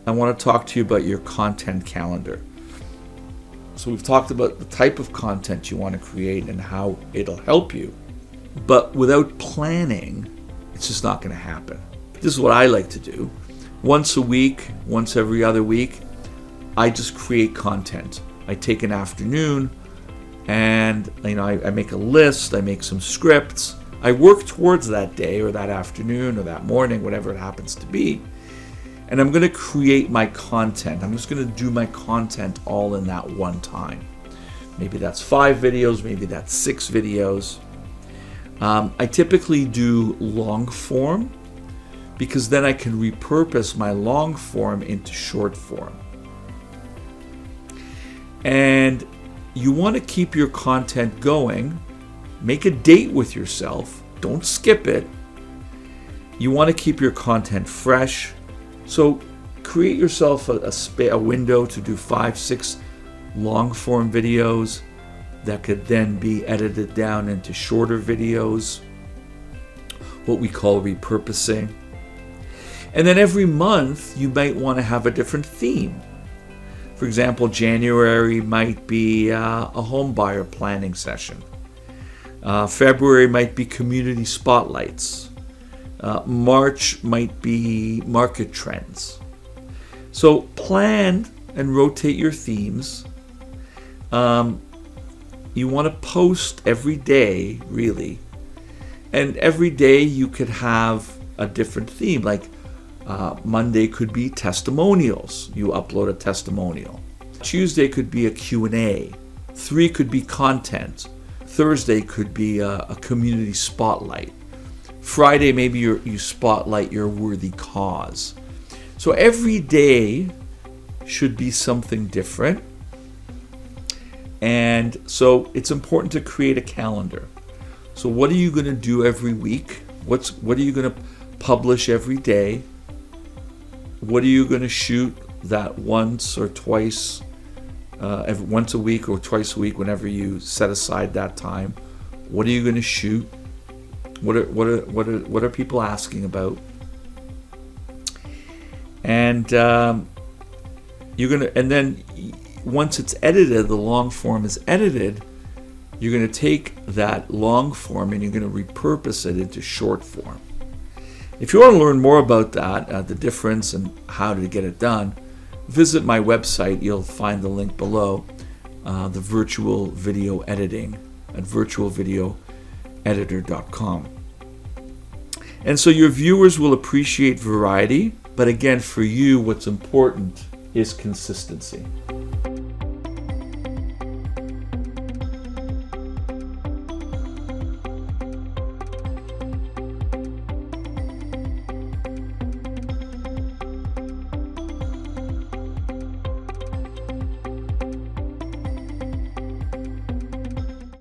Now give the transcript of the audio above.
I want to talk to you about your content calendar. So we've talked about the type of content you want to create and how it'll help you. But without planning, it's just not going to happen. This is what I like to do. Once a week, once every other week, I just create content. I take an afternoon and I make a list, I make some scripts. I work towards that day or that afternoon or that morning, whatever it happens to be. And I'm going to create my content. I'm just going to do my content all in that one time. Maybe that's 5 videos, maybe that's 6 videos. I typically do long form because then I can repurpose my long form into short form. And you want to keep your content going. Make a date with yourself. Don't skip it. You want to keep your content fresh. So create yourself a window to do 5-6 long form videos that could then be edited down into shorter videos, what we call repurposing. And then every month you might want to have a different theme. For example, January might be a homebuyer planning session. February might be community spotlights. March might be market trends. So plan and rotate your themes. You want to post every day, really. And every day you could have a different theme. Like Monday could be testimonials. You upload a testimonial. Tuesday could be a Q&A. 3 could be content. Thursday could be a community spotlight. Friday, maybe you spotlight your worthy cause. So every day should be something different. And so it's important to create a calendar. So what are you going to do every week? What are you going to publish every day? What are you going to shoot that once or twice, once a week or twice a week, whenever you set aside that time? What are you going to shoot? What are people asking about? And then once it's edited, the long form is edited, you're going to take that long form and you're going to repurpose it into short form. If you want to learn more about that, the difference and how to get it done, visit my website. You'll find the link below, the virtual video editing at virtualvideoeditor.com. And so your viewers will appreciate variety, but again, for you, what's important is consistency.